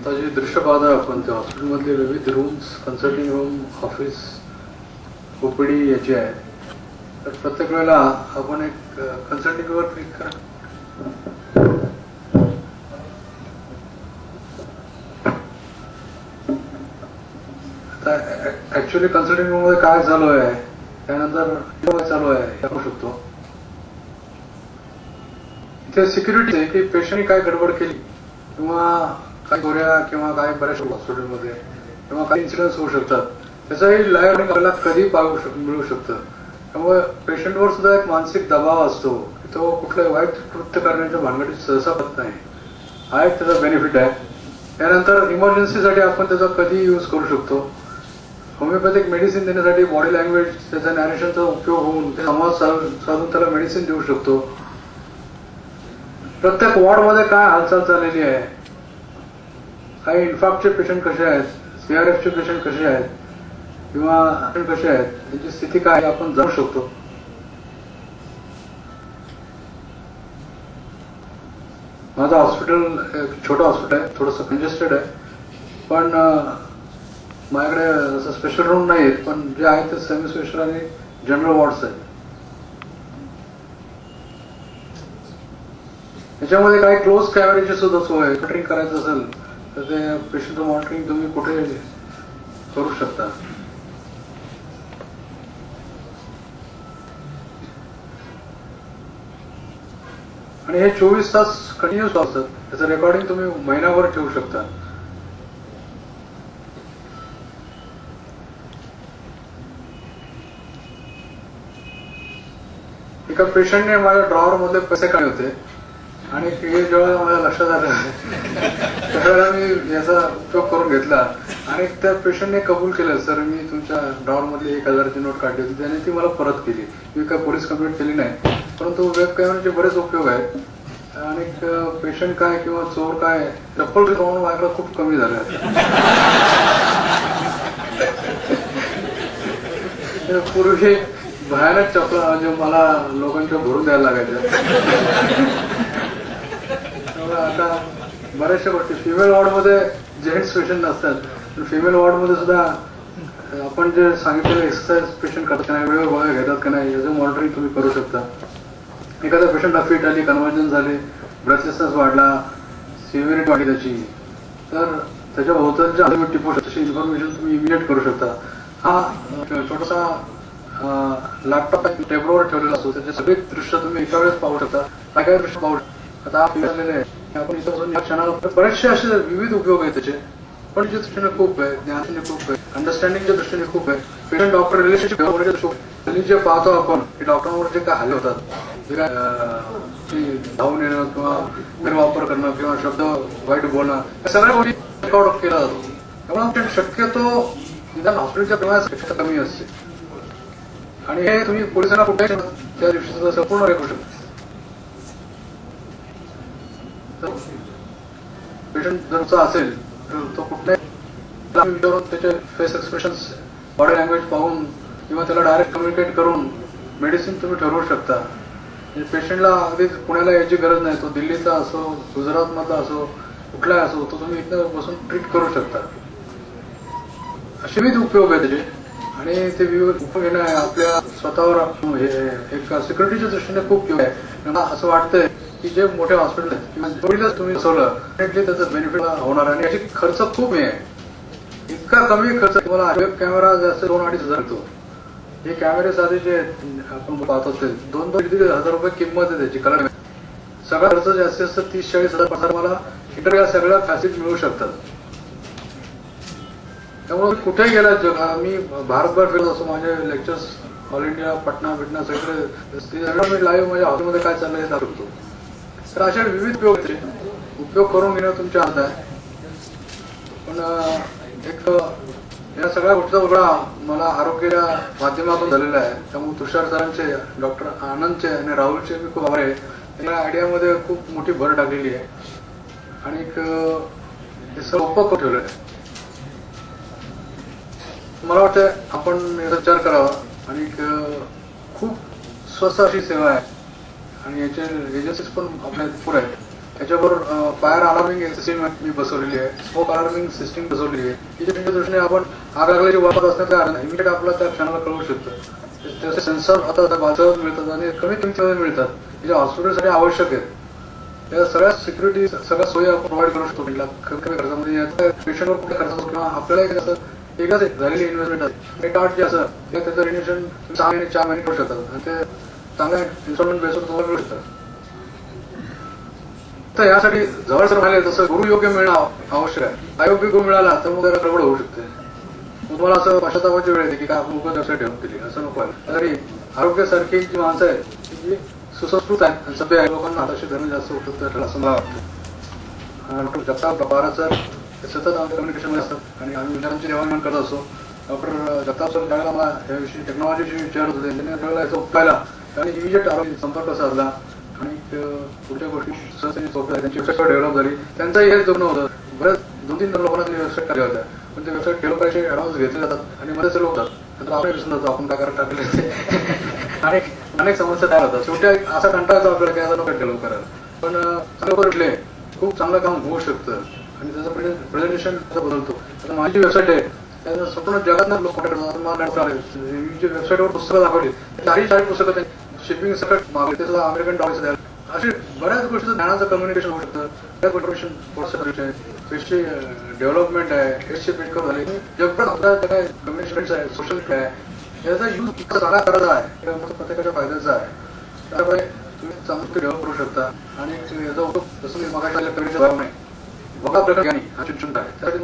आता जे दृश्य पाहता आपण त्या हॉस्पिटलमधले विविध rooms, consulting room, office, OPD याची आहे. तर प्रत्येक वेळेला आपण एक कन्सल्टिंगवर क्लिक करा. आता ऍक्च्युअली कन्सल्टिंग रूम मध्ये काय चालू आहे, त्यानंतर काय चालू आहे हे पाहू शकतो. इथे सिक्युरिटी आहे की पेशंटने काय गडबड केली किंवा काही गोऱ्या किंवा काय बऱ्याच हॉस्पिटलमध्ये किंवा काही इन्सिडेंट्स होऊ शकतात. त्याचाही लाईव्ह आपल्याला कधी मिळू शकतं. त्यामुळे पेशंटवर सुद्धा एक मानसिक दबाव असतो की तो कुठलं वाईट कृत्य करण्याच्या भानगडीत सहसा होत नाही. हा एक त्याचा बेनिफिट आहे. त्यानंतर इमर्जन्सीसाठी आपण त्याचा कधी यूज करू शकतो. होमिओपॅथिक मेडिसिन देण्यासाठी बॉडी लँग्वेज, त्याचा नॅरेशनचा उपयोग होऊन ते संवाद साधून त्याला मेडिसिन देऊ शकतो. प्रत्येक वॉर्डमध्ये काय हालचाल चाललेली आहे, काही इन्फार्क्टचे पेशंट कसे आहेत, सीआरएफचे पेशंट कसे आहेत किंवा कसे आहेत, त्यांची स्थिती काय आपण जाणू शकतो. माझं हॉस्पिटल छोटं हॉस्पिटल आहे, थोडंसं कंजेस्टेड आहे, पण माझ्याकडे असं स्पेशल रूम नाही आहेत, पण जे आहेत ते सेमी स्पेशल आणि जनरल वॉर्ड्स आहेत. त्याच्यामध्ये काही क्लोज कॅमेरेची सुद्धा सोय आहे. मॉनिटरिंग करायचं असेल तर ते पेशंटचं मॉनिटरिंग तुम्ही कुठे करू शकता. आणि हे 24 तास कंटिन्युअस असतात. त्याचं रेकॉर्डिंग तुम्ही महिनाभर ठेवू शकता. एका पेशंटने माझ्या ड्रॉवर मधले पैसे काढले होते आणि हे जेव्हा माझ्या लक्षात आलं त्यावेळेला मी याचा उपयोग करून घेतला आणि त्या पेशंटने कबूल केलं, सर मी तुमच्या ड्रॉवर मधली 1000ची नोट काढली होती, त्याने ती मला परत केली. मी काय पोलीस कंप्लेंट केली नाही, परंतु वेब कॅमेराचे बरेच उपयोग आहेत. आणि पेशंट काय किंवा चोर काय, चप्पल प्रमाण माझ्याकडे खूप कमी झालं. पूर्वी भयानक चपला म्हणजे मला लोकांच्या भरून द्यायला लागायच्या. आता बऱ्याचशा गोष्टी फिमेल वॉर्डमध्ये जेंट्स पेशंट नसतात, पण फिमेल वॉर्डमध्ये सुद्धा आपण जे सांगितलेलं एक्सरसाइज पेशंट करतात का नाही, वेळ गोळ्या घेतात का नाही, याचं मॉनिटरिंग तुम्ही करू शकता. एखाद्या पेशंटला फिट आली, कन्व्हर्जन झाले, ब्रेथलेसनेस वाढला, सिव्हिरिटी वाढली त्याची, तर त्याच्या भोवतालच्या टिपू तशी इन्फॉर्मेशन तुम्ही इमिडिएट करू शकता. हा छोटासा लॅपटॉप टेबलवर ठेवलेला असतो, त्याचे सगळे दृश्य तुम्ही एका वेळेस पाहू शकता. काय काय दृश्य पाहू शकता. आता आपण इथं या क्षणाला बरेचसे असे विविध उपयोग आहेत त्याचे. पण दृष्टीने खूप आहे, ज्ञानाच्या खूप आहे, अंडरस्टँडिंगच्या दृष्टीने खूप आहे, पेशंट डॉक्टर रिलेशनशिप होण्याच्या दृष्टीने जे पाहतो आपण की डॉक्टरांवर जे काय हल्ले होतात, जे काय धावून येणं किंवा गैरवापर करणं किंवा शब्द वाईट बोलणं, या सगळ्या गोष्टी रेकॉर्ड केला जातो. त्यामुळे शक्यतो निदान हॉस्पिटलच्या प्रमाणात कमी असते. आणि हे तुम्ही पोलिसांना कुठे त्या दिवशी संपूर्ण रेकॉर्ड शकता. पेशंट जर असेल तर तो कुठल्याही त्याचे फेस एक्सप्रेशन्स, बॉडी लँग्वेज पाहून किंवा त्याला डायरेक्ट कम्युनिकेट करून मेडिसिन तुम्ही ठरवू शकता. पेशंटला अगदी पुण्याला यायची गरज नाही, तो दिल्लीचा असो, गुजरात मधला असो, कुठलाही असो, तो तुम्ही इथं बसून ट्रीट करू शकता. असे विविध उपयोग आहे त्याचे. आणि ते विविध उपयोग घेणं आपल्या स्वतःवर एक सिक्युरिटीच्या दृष्टीने खूप उपयोग आहे. मला असं वाटतंय की जे मोठे हॉस्पिटल आहेत किंवा तुम्ही बसवलं त्याचं बेनिफिट होणार. आणि याची खर्च खूप आहे, इतका कमी खर्च. तुम्हाला वेब कॅमेरा जास्त 2-2.5 येतो. हे कॅमेरे साधे जे आपण पाहतो ते 2-2.5 रुपये किंमत आहे त्याची. कारण सगळा खर्च जास्तीत जास्त 30-40 हजार मला इतर या सगळ्या फॅसिलिटी मिळू शकतात. त्यामुळे कुठे गेला जग, मी भारतभर फिरत असतो. माझे लेक्चर्स ऑल इंडिया, पटना सगळे मी लाईव्ह माझ्या हॉस्पिटलमध्ये काय चाललंय हे दाखवतो. तर अशा विविध उपयोग करून घेणं तुमच्या हातात आहे. पण एक या सगळ्या गोष्टीचा उघडा मला आरोग्याच्या माध्यमातून झालेला आहे. त्यामुळे तुषार सरांचे, डॉक्टर आनंदचे आणि राहुलचे मी खूप आभारी आहे. या आयडियामध्ये खूप मोठी भर टाकलेली आहे आणि हे सोपं करून ठेवलं आहे. मला वाटतं आपण याचा विचार करावा. आणि खूप स्वस्त अशी सेवा आहे आणि याचे एजन्सीज पण आपल्या भरपूर आहेत. त्याच्यावर फायर अलार्मिंग सिस्टीम मी बसवलेली आहे, स्मोक अलार्मिंग सिस्टीम बसवलेली आहे, की त्याच्या दृष्टीने आपण आग लागल्याची वापर असण्याचं कारण इमिडिएट आपल्याला त्या क्षणाला कळू शकतं. त्याचे सेन्सर आता बाजारात मिळतात आणि कमी किमतीमध्ये मिळतात, जे हॉस्पिटलसाठी आवश्यक आहेत. त्या सगळ्या सिक्युरिटी सगळ्या सोयी आपण प्रोव्हाइड करू शकतो. कमी कमी खर्चामध्ये पेशंटवर कुठे खर्च होतो किंवा आपल्याला कसं एकच झालेली इन्व्हेस्टमेंट आहे, एक कार्ड जे असं त्याचं रिन्युएशन 6 महिने 4 महिने करू शकतात आणि ते चांगल्या इन्स्टॉलमेंट बेसवर तुम्हाला मिळू शकतं. तर यासाठी जवळ जर राहिले तसं गुरु योग्य मिळणं आवश्यक आहे. अयोग्य गुरु मिळाला तर मग त्याला गडबड होऊ शकते. तुम्हाला असं पश्चातापाची वेळ येते की काय आपण उगाच व्यवसाय ठेवून दिली, असं नको आहे. तरी आरोग्यासारखी जी माणसं आहेत ती सुसंस्कृत आहेत आणि सभ्य आहे, लोकांना हाताशी धरणं जास्त उपयुक्त ठरेल असं मला वाटतं. डॉक्टर जगताप पवार सर सतत आमच्या कम्युनिकेशनमध्ये असतात आणि आम्ही विचारांची देवाणघेवाण करत असतो. डॉक्टर जगताप सर त्यावेळेला मला याविषयी टेक्नॉलॉजीशी विचारत होते, त्यांनी त्यावेळेला याचा उपायला आणि इमिजिएट आरोग्य संपर्क साधला आणि पुढच्या गोष्टी सहजतेने सोप्या त्यांची वेबसाईट डेव्हलप झाली. त्यांचंही हेच जगणं होतं. बऱ्याच 2-3 लोकांना त्यांनी वेबसाईट काढल्या होत्या, पण ते वेबसाईट डेव्हलपरचे ऍडव्हान्स घेतले जातात आणि मध्ये सर्व होतात. नंतर आपण विसरून जातो आपण काय करत टाकले. अनेक समस्या तयार होतात. शेवटी असा कंटाळा येतो आपल्याला की आता नको डेव्हलप करायला. पण चांगलं करूटले खूप चांगलं काम होऊ शकतं आणि त्याचं प्रेझेंटेशन बदलतो. आता माझी वेबसाईट आहे, त्याचं संपूर्ण जगातनं लोक कॉन्टॅक्ट करतात. मला मी जे वेबसाईटवर पुस्तकं दाखवली, 4 पुस्तकं शिपिंग सकट मागवली, त्याचं अमेरिकन डॉलर्स द्याल, अशी बऱ्याच गोष्टीचं ज्ञानाचं कम्युनिकेशन होऊ शकतं. बऱ्याच इन्फॉर्मेशन व्हॉट्सअप आहे, स्पेशली डेव्हलपमेंट आहे, एसचे पिटकअप झाले, जगभरात आपल्या काय कम्युनिकेशन आहे, सोशल मीडिया आहे, याचा यूज इतका चांगला करायचा आहे, प्रत्येकाच्या फायद्याचा आहे. त्यामुळे तुम्ही चांगलं डेव्हलप करू शकता आणि याचा उपयोग जसं मी मागायला कमीचा भाव नाही बघा प्रकार ज्ञानी हा चिंतन आहे त्यासाठी